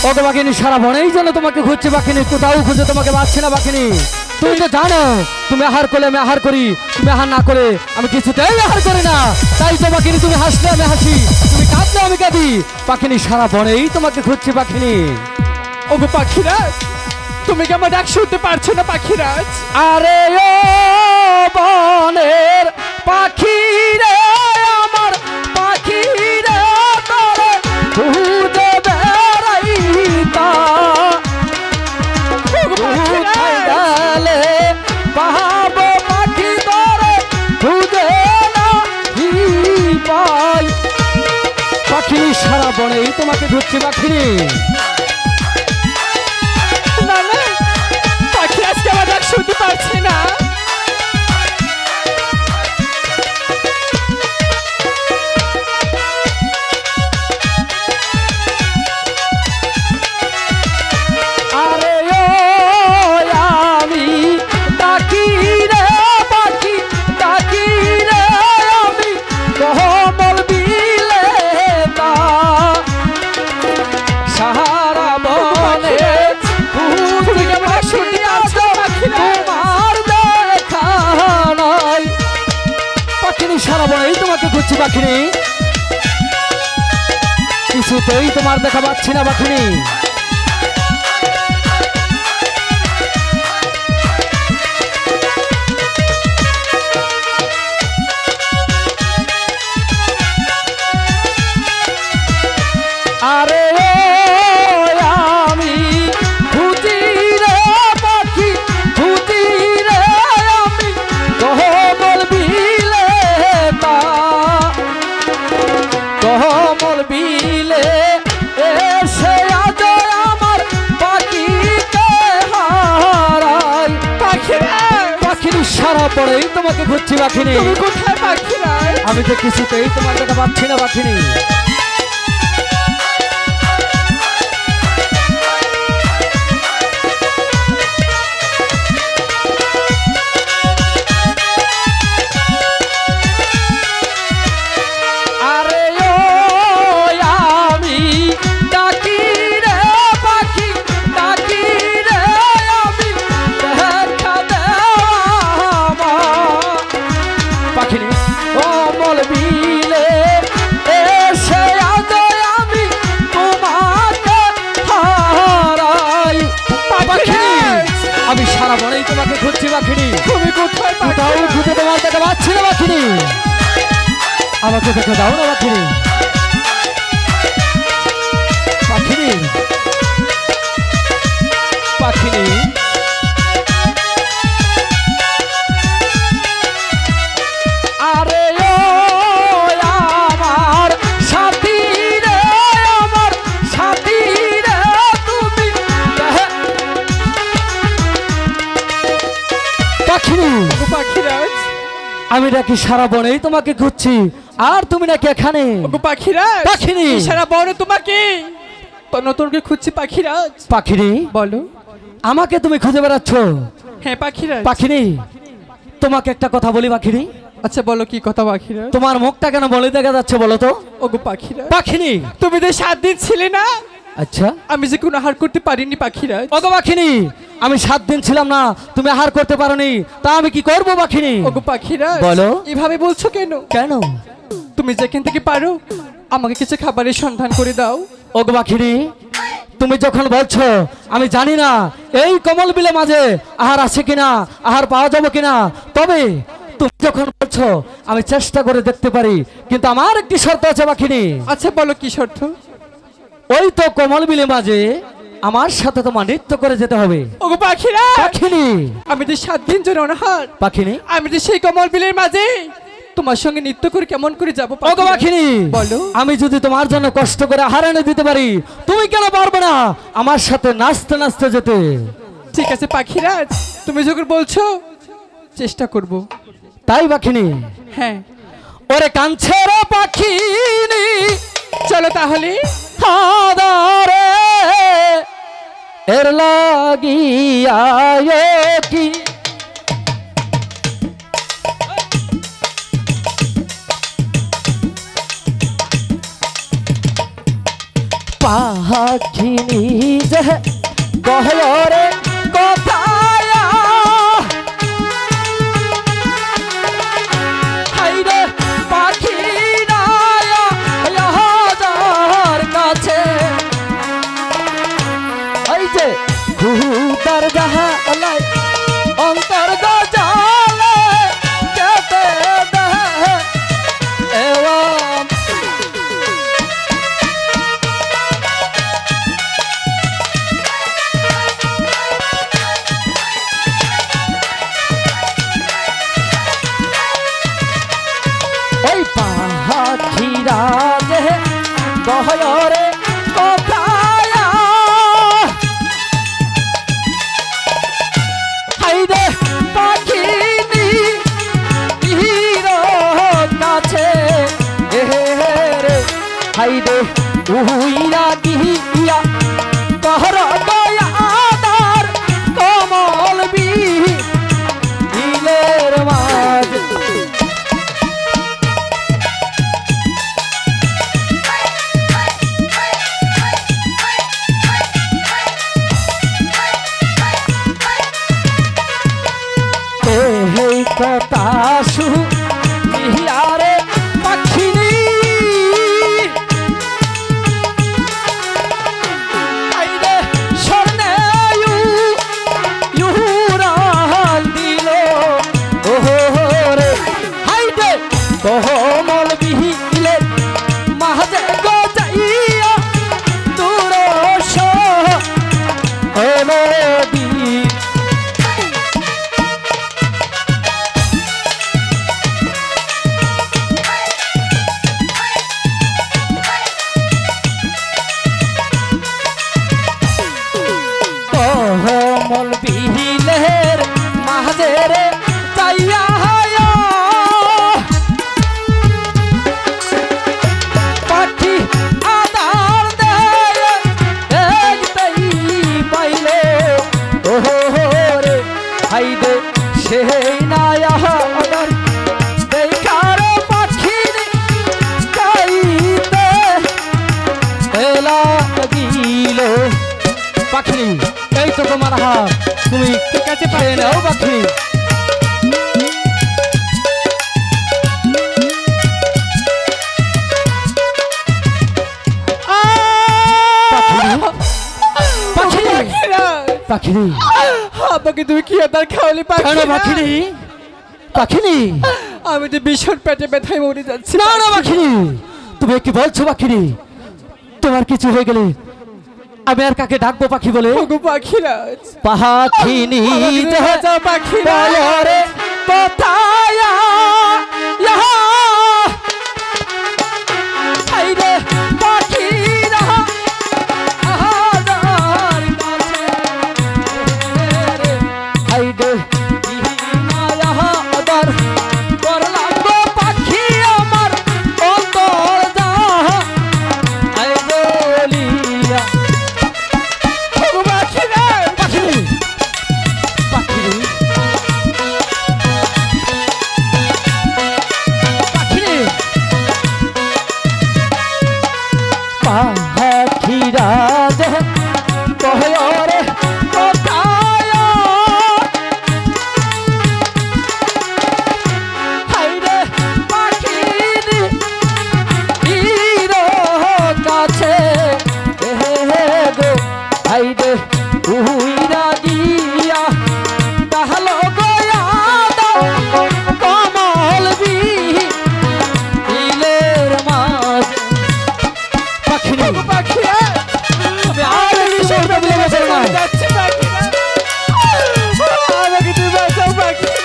ওগো বাঘিনী সারা বনেই যেন তোমাকে খুঁজছে বাঘিনী, কোথাও খুঁজে তোমাকে পাচ্ছি না বাঘিনী। তুমি তো জানো তুমি আহার করলে আমি আহার করি, তুমি আহার না করে আমি কিছুতেই আহার করি না। তাই তো বাঘিনী তুমি হাসলে আমি হাসি, তুমি কাঁদলে আমি কাঁদি। বাঘিনী সারা বনেই তোমাকে খুঁজছে বাঘিনী। ওগো পাখিরাজ, তুমি কি আমার ডাক শুনতে পারছো না পাখিরাজ? আরে ও বনের পাখি রে, আমার পাখি রে, তোরে খুঁজে বেড়াইতা। কোথায় গেলে পাবো পাখি তোরে খুঁজে নাহি পাই। পাখিনি সারা বনেই তোমাকে খুঁজছি পাখিনি। না না, পাখিরাজকে আমার ডাক শুনতে পারছে না। আরে ও আমি ডাকি রে পাখি, ডাকি রে আমি কোমল বিলে তা। সারা বনে খুঁজে পাখি আছো, তোমার দেখা নাই। পাখিনি সারা বনেই তোমাকে খুঁজছি পাখিনি, কিছুতেই তোমার দেখা পাচ্ছি না পাখিনি। আরে আমি খুঁজি রে পাখি, খুঁজি রে আমি কোমল বিলে তা। কোমল বিলে এসে আজ আমার পাখিকে হারাই। পাখির সারা পড়েই তোমাকে খুঁজছি পাখিনি। তুমি কোথায় পাখিরাজ? আমি তো কিছুতেই তোমার দেখা পাচ্ছি না পাখিনি। আরে ও আমি ডাকি রে পাখি, ডাকি রে আমি দেখা দেওয়া। পাখিনি কোমল বিলে এসে আজ আমি তোমাকে হারাই। পাখিনি আমি সারা বনেই তোমাকে খুঁজছি পাখিনি। তুমি কোথায় কোথাও খুঁজে তোমার দেখা পাচ্ছি না পাখিনি। আমাকে দেখে দাও না পাখিনি। পাখিনি পাখিনি আরে ও আমার সাথী রে, আমার সাথী রে তুমি। পাখিনি পাখিরাজ, আমি নাকি সারা বনেই তোমাকে খুঁজছি, আর তুমি নাকি এখানে। ওগো পাখিরাজ, পাখিনি সারা বনে তোমাকে নতুনকে খুঁজছি পাখিরাজ। পাখিনি বলো। আমাকে তুমি খুঁজে বেড়াচ্ছ? হ্যাঁ পাখিরাজ। পাখিনি তোমাকে একটা কথা বলি পাখিনি। আচ্ছা বলো কি কথা পাখিরাজ? তোমার মুখটা কেন বলে দেখা যাচ্ছে বলো তো? ওগো পাখিরাজ, পাখিনি তুমি যে 7 দিন ছিলে না, আচ্ছা আমি যে কোনো আহার করতে পারিনি পাখিরাজ। ওগো পাখিনি আমি 7 দিন ছিলাম না, তুমি আহার করতে পারোনি, তা আমি কি করবো পাখিনি? ওগো পাখিরাজ, বলো। এভাবে বলছো কেন? কেন? তুমি যেখান থেকে পারো আমাকে কিছু খাবারের সন্ধান করে দাও। ওগো পাখিনি তুমি যখন বলছো আমি জানি না এই কমল বিলে মাঝে আহার আছে কিনা, আহার পাওয়া যাবে কিনা, তবে তুমি যখন বলছো আমি চেষ্টা করে দেখতে পারি, কিন্তু আমার একটি শর্ত আছে পাখিনি। আচ্ছা বলো কি শর্ত? ওই তো কমল বিলে মাঝে আমার সাথে তোমার নৃত্য করে যেতে হবে। ওগো পাখিরাজ, পাখিনি আমি যে 7 দিন ধরে অনাহার, পাখিনি আমি যে সেই কমল বিলের মাঝে তোমার সঙ্গে নৃত্য করে কেমন করে যাবো? ওগো পাখিনি বলো। আমি যদি তোমার জন্য কষ্ট করে আহার এনে দিতে পারি, তুমি কেন পারবে না আমার সাথে নাচতে নাচতে যেতে? ঠিক আছে পাখিরাজ, তুমি যখন বলছো চেষ্টা করব। তাই পাখিনি? হ্যাঁ। ওরে কাঞ্ছে রে পাখিনি, চলো তাহলে। হাদারে এর লাগিয়া কি পাখিনি যে গহরে কথায় হাইরে পাখি হাজার কাছে এই যে খুদার জাহালাই অন্তর গজালে কেটে দেয় এবং ওই পাখিরা যে গহরে কথায় হাইরে পাখিনি হিরো কাছে রে হাইরে উইরা গিয়া কহর দয়াদার কমল বিলের মাঝ এই কথা শুনিয়ারে পাখিনি আইরে স্বর্ণে ইউরাল দিল ওরে হাইরে কমল বিহিলে মাঝে গজাইয়া দূরশ নদী কমল বিহিলের মাঝের যাইয়া পাখি আদার দেখতেই পাইল ওরে হাইদে সেই নায়ার দেখার পাখি গাইতে লাগিল পাখি এই তো তোমার হাত তুমি ঠিক আছে পারে নাও পাখি পাখিনি আমাকে তুমি কি আদার খাওয়ালি পাখিনি পাখিনি আমি তো ভীষণ পেটে ব্যথায় মরে যাচ্ছি না না পাখিনি তুমি কি বলছো পাখিনি তোমার কিছু হয়ে গেলে আমি আর কাকে ডাকবো পাখি বলে পাখিরাজ পাখিনি পাখিরে কোথায় পাখিরা পাখি আমার অন্তর যা বলিয়া পাখিরা যে কহরে কোথায় হাইরে পাখির হিরো কাছে গো হাইরে উইরা গিয়া তাহলো গয়া কমল বিলের মাঝ পাখিনি পাখিরা আর বিষয় প্রবলেম আছে না যাচ্ছে পাখিরা আমাকে তুমি বাঁচাও পাখিরা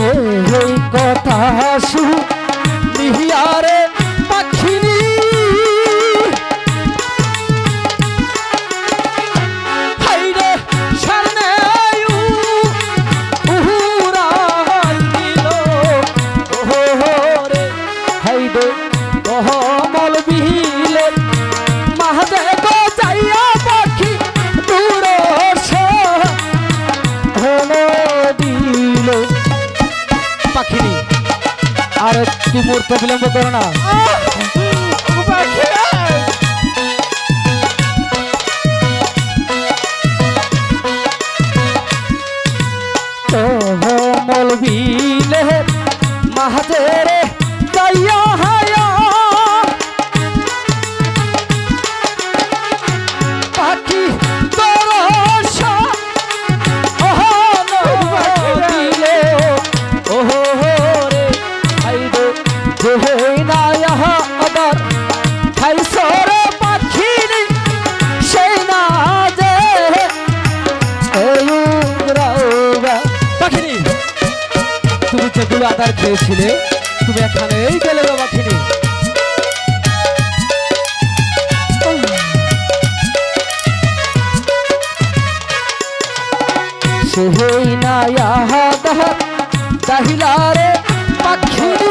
এই কথা শুনিয়ারে পাখিনি হাইরে সামনে উহুরাল দিল ওরে হাইরে কমল বিলে মাঝে গজাইয়া পাখি দূরশ দিল পাখিনি আর একটি মুহূর্ত বিলম্ব করো না। ওগো পাখিরাজ কোমল বিলে মাহাজেরে যাইয়া হায়া পাখি তরস দিলে ওহো রে আইরে যে নায়া আদার খাইছরে পাখিনি সেই না যে পাখিনি তুমি যেগুলো আদার খেয়েছিলে তুমি এখানেই গেলে গো পাখিনি। সেই নায়া দাহিলারে পাখিনি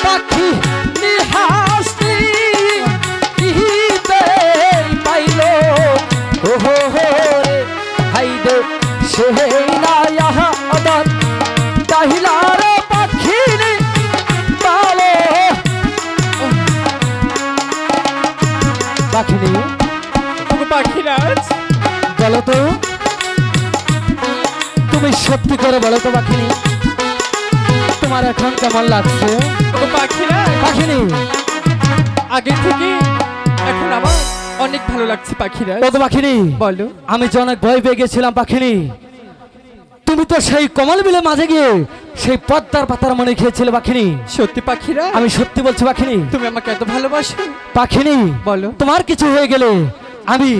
পাখি নিহাসি ইহিতে পাইল ওহো রে হাইদে সেই নায়া আদার দাহিলারে পাখিনি পালে পাখিনি। ওগো পাখিরাজ বলো তো তুমি সত্যি করে বলো তো পাখিনি তোমার এখন কেমন লাগছে? ওগো পাখিরাজ পাখিনি আগে থেকে এখন আমার অনেক ভালো লাগছে পাখিরাজ। কত পাখিনি বলো আমি যে অনেক ভয় পেয়ে গেছিলাম পাখিনি তুমি তো সেই কমল বিলে মাঝে গিয়ে সেই পদ্মার পাতার মনে খেয়েছিলে পাখিনি। সত্যি পাখিরাজ আমি সত্যি বলছি পাখিনি তুমি আমাকে এত ভালোবাসো? পাখিনি বলো তোমার কিছু হয়ে গেলে আমি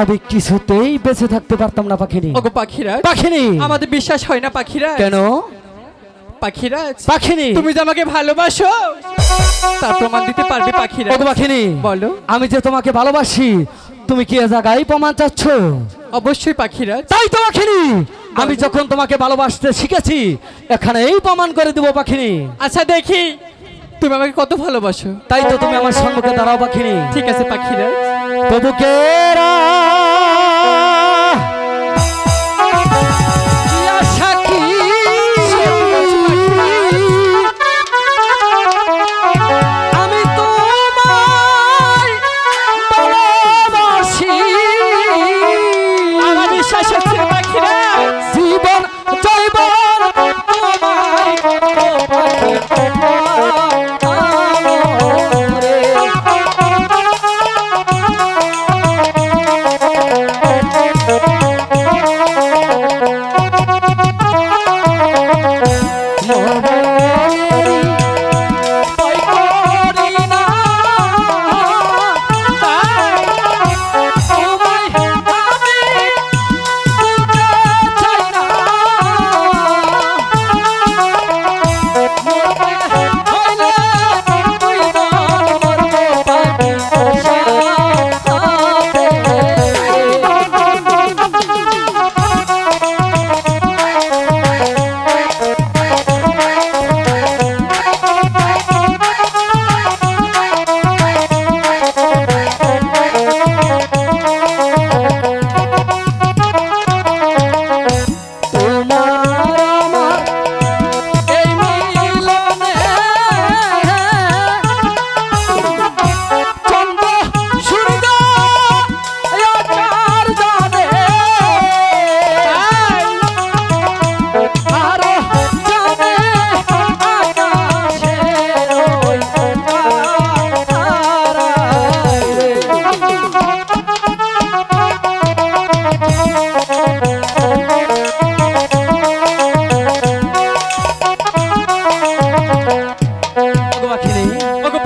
আমি কিছুতেই বেঁচে থাকতে পারতাম না পাখিনি। ওগো পাখিরাজ পাখিনি আমাদের বিশ্বাস হয় না পাখিরাজ। কেন পাখিরাজ পাখিনি তুমি যে আমাকে ভালোবাসো তার প্রমাণ দিতে পারবে পাখিরাজ? ওগো পাখিনি বলো আমি যে তোমাকে ভালোবাসি তুমি কি এ জায়গায় প্রমাণ চাচ্ছ? অবশ্যই পাখিরাজ। তাই তো পাখিনি আমি যখন তোমাকে ভালোবাসতে শিখেছি এখানে এই প্রমাণ করে দেবো পাখিনি। আচ্ছা দেখি তুমি আমাকে কত ভালোবাসো। তাই তো তুমি আমার সম্মুখে দাঁড়াও পাখিনি। ঠিক আছে পাখিরাজ। তবুকেরা ইয়া সাকি আমি তোমায় ভালোবাসি আমার বিশ্বাস হচ্ছে না পাখিরাজ। জীবন জৈবন তোমায়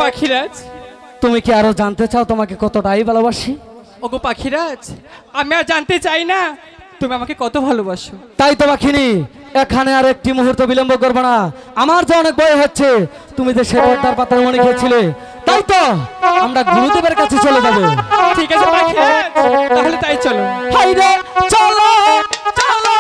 পাখিরাজ তুমি কি আরো জানতে চাও তোমাকে কতটাই ভালোবাসি? ওগো পাখিরাজ আমি আর জানতে চাই না তুমি আমাকে কত ভালোবাসো। তাই তো পাখিনি এখানে আর একটি মুহূর্ত বিলম্ব করবে না। আমার যে অনেক ভয় হচ্ছে তুমি যে সে পদ্মার পাতার মনে খেয়েছিলে তাই তো আমরা গুরুদেবের কাছে চলে যাব। ঠিক আছে পাখিরাজ তাহলে তাই চলো। হাইরে চলো চলো